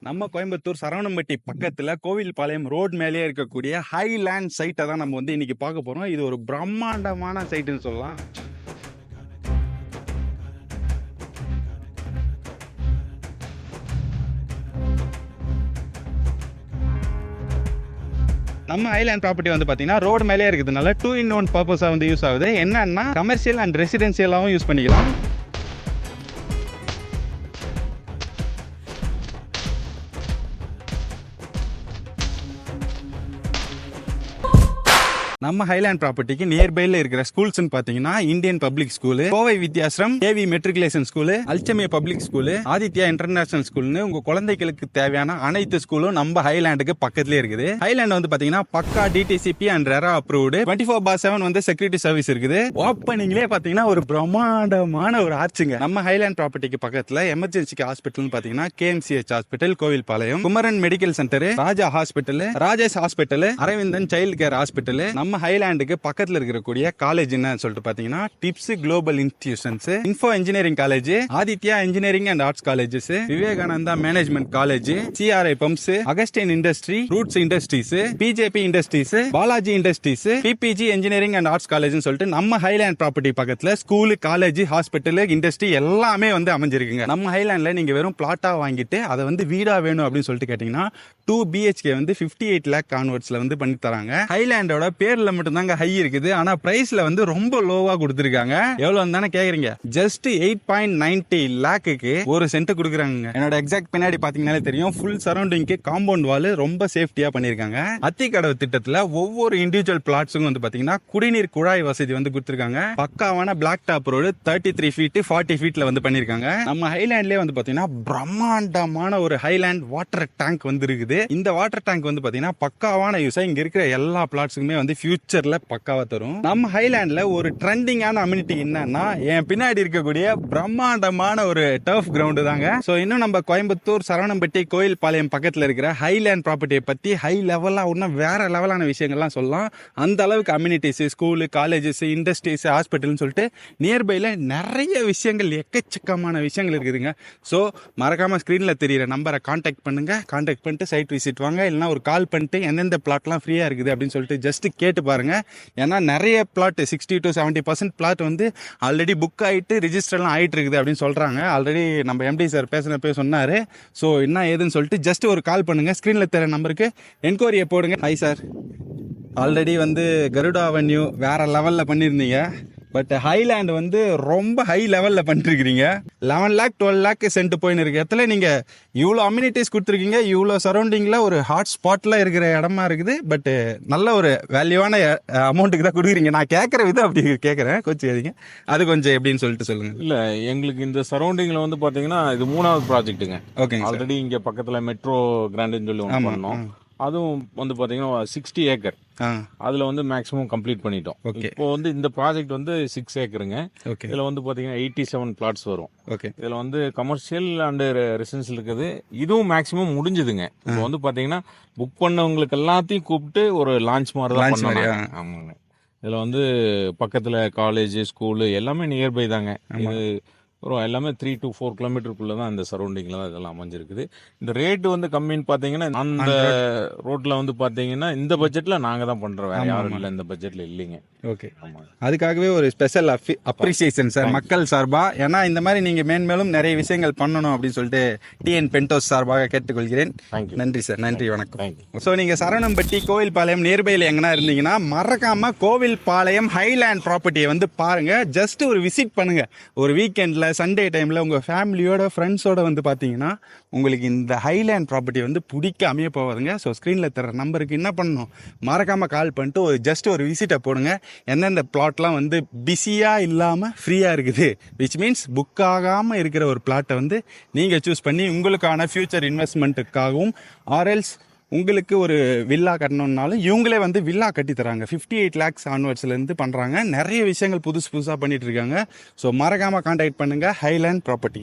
நம்ம கோயம்புத்தூர் சரவணம்பட்டி பக்கத்துல கோவில்பாளையம் ரோட் மேலேயே இருக்கக்கூடிய ஹைலேண்ட் சைட்டை தான் நம்ம வந்து இன்னைக்கு பார்க்க போறோம். இது ஒரு பிரம்மாண்டமான சைட்டுன்னு சொல்லலாம். நம்ம ஹைலேண்ட் ப்ராப்பர்ட்டி வந்து பார்த்தீங்கன்னா ரோடு மேலே இருக்கிறதுனால 2-in-1 பர்பஸாக வந்து யூஸ் ஆகுது. என்னன்னா கமர்ஷியல் அண்ட் ரெசிடென்சியலாகவும் யூஸ் பண்ணிக்கலாம். நம்ம ஹைலேண்ட் ப்ராப்பர்ட்டிக்கு நியர்பைல இருக்கிற ஸ்கூல்ஸ் பாத்தீங்கன்னா Indian public school, Kovai Vidyashram, KV matriculation school, Alsamiya public school, Aditya international ஸ்கூல்னு உங்க குழந்தைகளுக்கு தேவையான அனைத்து ஸ்கூலும் நம்ம ஹைலேண்டுக்கு பக்கத்துலயே இருக்குது. ஹைலேண்ட் வந்து பாத்தீங்கன்னா பக்கா டிடிசிபி அண்ட் ரெரா அப்ரூவ்டு 24/7 வந்து செக்யூரிட்டி சர்வீஸ் இருக்குது. ஓப்பனிங்லேயே பாத்தீங்கன்னா ஒரு பிரம்மாண்டமான ஒரு ஆர்ச்சுங்க. நம்ம ஹைலேண்ட் ப்ராப்பர்ட்டிக்கு பக்கத்துல எமர்ஜென்சிக்கு ஹாஸ்பிட்டல் பாத்தீங்கன்னா KMCH hospital Kovilpalayam, Kumaran medical centre, Raja hospital, Rajesh hospital, Aravindan child care hospital. நம்ம ஹைலேண்டுக்கு பக்கத்துல இருக்கக்கூடிய காலேஜ் என்ன சொல்லிட்டு பாத்தீங்கன்னா Tips global institutions, info engineering college, Aditya engineering and arts colleges, Vivekananda management college, CRI pumps, Augustine industry, roots industries, BJP industries, Balaji industries, PPG engineering and arts college சொல்லிட்டு நம்ம highland property பக்கத்துல ஸ்கூல், காலேஜ், ஹாஸ்பிட்டல், இண்டஸ்ட்ரி எல்லாமே வந்து அமைஞ்சிருக்குங்க. நம்ம ஹைலேண்ட்ல நீங்க வெறும் பிளாட்டா வாங்கிட்டு அதை வந்து வீடா வேணும் அப்படின்னு சொல்லிட்டு கேட்டீங்கன்னா 2 BHK வந்து 58 lakh கான்வர்ட்ஸ்ல வந்து பண்ணி தராங்க. ஹைலேண்டோட பேர்ல மட்டும் தாங்க ஹை இருக்குது, ஆனா பிரைஸ்ல வந்து ரொம்ப லோவா கொடுத்திருக்காங்க. எவ்வளவு தானே கேக்குறீங்க? ஜஸ்ட் 8.90 lakhக்கு ஒரு சென்ட் கொடுக்குறாங்க. என்னோட எக்ஸாக்ட் பின்னாடி பாத்தீங்கன்னாலே தெரியும். ஃபுல் சரௌண்டிங்க்கு காம்பவுண்ட் வால் ரொம்ப சேஃப்டியா பண்ணிருக்காங்க. அத்திக்கடவு திட்டத்துல ஒவ்வொரு இண்டிவிஜுவல் பிளாட்ஸுக்கும் வந்து பாத்தீங்கன்னா குடிநீர் குழாய் வசதி வந்து கொடுத்திருக்காங்க. பக்காவான பிளாக் டாப் ரோடு 33 feet 40 feetல வந்து பண்ணிருக்காங்க. நம்ம ஹைலேண்ட்லயே வந்து பாத்தீங்கன்னா பிரம்மாண்டமான ஒரு ஹைலேண்ட் வாட்டர் டேங்க் வந்து இருக்குது. இந்த வாட்டர் டேங்க் வந்து பாத்தீங்கன்னா பக்காவான யூஸா இங்க இருக்கிற எல்லா பிளாட்ஸுக்குமே வந்து ஃபியூச்சர்ல பக்காவா தரும். நம்ம ஹைலேண்ட்ல ஒரு ட்ரெண்டிங்கான அம்யூனிட்டி என்னன்னா என் பின்னாடி இருக்கக்கூடிய பிரம்மாண்டமான ஒரு டர்ஃப் கிரவுண்ட் தாங்க. சோ இன்னும் நம்ம கோயம்புத்தூர் சரவணம்பட்டி கோயில்பாளையம் பக்கத்துல இருக்கிற ஹைலேண்ட் ப்ராப்பர்ட்டியை பத்தி ஹை லெவலா இன்னும் வேற லெவலான விஷயங்கள்லாம் சொல்லலாம். அந்த அளவுக்கு அம்யூனிட்டிஸ், ஸ்கூலு, காலேஜஸ், இண்டஸ்ட்ரீஸ், ஹாஸ்பிட்டல்னு சொல்லிட்டு நியர்பைல நிறைய விஷயங்கள், எக்கச்சக்கமான விஷயங்கள் இருக்குதுங்க. சோ மறக்காம ஸ்கிரீன்ல தெரியுற நம்பரை கான்டாக்ட் பண்ணுங்க. கான்டாக்ட் பண்ணிட்டு சைட் விசிட் வாங்க, இல்லைன்னா ஒரு கால் பண்ணிட்டு எந்தெந்த பிளாட்லாம் ஃப்ரீயா இருக்குது அப்படின்னு சொல்லிட்டு ஜஸ்ட் கேட்டு பாருங்க. ஏன்னா நிறைய பிளாட் 60 to 70% பிளாட் வந்து ஆல்ரெடி புக் ஆயிட்டு ரிஜிஸ்டர்லாம் ஆயிட்டு இருக்குது அப்படின்னு சொல்றாங்க. ஆல்ரெடி நம்ம எம்டி சார் பேசினப்போ சொன்னாரு. ஸோ என்ன ஏதுன்னு சொல்லிட்டு ஜஸ்ட் ஒரு கால் பண்ணுங்க. ஸ்கிரீன்ல தெரிய நம்பருக்கு என்கொயரியை போடுங்க. ஹாய் சார், ஆல்ரெடி வந்து கருடா அவென்யூ வேற லெவல்ல பண்ணியிருந்தீங்க. பட் ஹைலேண்ட் வந்து ரொம்ப ஹை லெவல்ல பண்ணிருக்கீங்க. 11 lakh 12 lakh சென்ட் போயின்னு இருக்கு இடத்துல நீங்க இவ்வளோ அம்யூனிட்டிஸ் கொடுத்துருக்கீங்க. இவ்வளோ சரௌண்டிங்ல ஒரு ஹாட் ஸ்பாட்ல இருக்கிற இடமா இருக்குது. பட் நல்ல ஒரு வேல்யூவான அமௌண்ட்டுக்கு தான் கொடுக்குறீங்க. நான் கேட்கற விதம் அப்படி கேட்கறேன், கொஞ்சம் அது கொஞ்சம் எப்படின்னு சொல்லிட்டு சொல்லுங்க. இல்ல, எங்களுக்கு இந்த சரௌண்டிங்ல வந்து பாத்தீங்கன்னா இது 3வது ப்ராஜெக்ட்டுங்க. ஓகே, ஆல்ரெடி இங்க பக்கத்துல மெட்ரோ கிராண்டுன்னு சொல்லி ஒன்று பண்ணோம். அதுவும் வந்து பாத்தீங்கன்னா 60 acre. அதுல வந்து மேக்ஸிமம் கம்ப்ளீட் பண்ணிட்டோம். இப்போ வந்து இந்த ப்ராஜெக்ட் வந்து 6 acreங்க. இதுல வந்து பாத்தீங்கன்னா 87 plots வரும். இதுல வந்து கமர்ஷியல் அண்ட் ரெசிடென்சியல் இருக்குது. இதுவும் மேக்ஸிமம் முடிஞ்சதுங்க. இப்போ வந்து பாத்தீங்கன்னா புக் பண்ணவங்களுக்கு எல்லாத்தையும் கூப்பிட்டு ஒரு லான்ச் மாதிரி தான் பண்ணாங்க. ஆமாங்க. இதுல வந்து பக்கத்துல காலேஜ், ஸ்கூலு எல்லாமே நியர்பை தாங்க. இது எல்லாமே 3 to 4 கிலோமீட்டருக்குள்ள தான் இந்த சரௌண்டிங்ல தான் இதெல்லாம் அமைஞ்சிருக்குது. இந்த ரேட் வந்து கம்மின்னு பாத்தீங்கன்னா அந்த ரோட்ல வந்து பாத்தீங்கன்னா இந்த பட்ஜெட்ல நாங்க தான் பண்றோம், வேற யாரும் இல்ல இந்த பட்ஜெட்ல இல்லைங்க. ஓகே, அதுக்காகவே ஒரு ஸ்பெஷல் அப்ரிசியேஷன் சார் மக்கள் சார்பா. ஏன்னா இந்த மாதிரி நீங்க மேன்மேலும் நிறைய விஷயங்கள் பண்ணணும் அப்படின்னு சொல்லிட்டு டிஎன் பென்டோஸ் சார்பாக கேட்டுக்கொள்கிறேன். நன்றி சார், நன்றி, வணக்கம். ஸோ நீங்க சரவணம்பட்டி கோவில்பாளையம் நியர்பைல எங்கன்னா இருந்தீங்கன்னா மறக்காம கோவில்பாளையம் ஹைலேண்ட் ப்ராப்பர்ட்டியை வந்து பாருங்க. ஜஸ்ட் ஒரு விசிட் பண்ணுங்க. ஒரு வீக்கெண்ட்ல, சண்டே டைம்ல உங்க ஃபேமிலியோட, ஃப்ரெண்ட்ஸோட வந்து பாத்தீங்கன்னா உங்களுக்கு இந்த ஹைலேண்ட் ப்ராப்பர்ட்டி வந்து பிடிக்காமே போவாதுங்க. ஸோ ஸ்க்ரீன்ல தர நம்பருக்கு என்ன பண்ணணும், மறக்காம கால் பண்ணிட்டு ஜஸ்ட் ஒரு விசிட்டை போடுங்க. எந்தெந்த பிளாட்லாம் வந்து பிஸியா இல்லாம ஃப்ரீயா இருக்குது, விச் மீன்ஸ் புக் ஆகாம இருக்கிற ஒரு பிளாட்டை வந்து நீங்க சூஸ் பண்ணி உங்களுக்கான ஃபியூச்சர் இன்வெஸ்ட்மெண்ட்டுக்காகவும் ஆர்எல்ஸ் உங்களுக்கு ஒரு வில்லா கட்டணும்னாலும் இவங்களே வந்து வில்லா கட்டி தராங்க. 58 lakhs ஆன்வர்ட்ஸ்ல இருந்து பண்றாங்க. நிறைய விஷயங்கள் புதுசா பண்ணிட்டு இருக்காங்க. ஸோ மறக்காம கான்டாக்ட் பண்ணுங்க ஹைலேண்ட் ப்ராப்பர்ட்டிஸ்.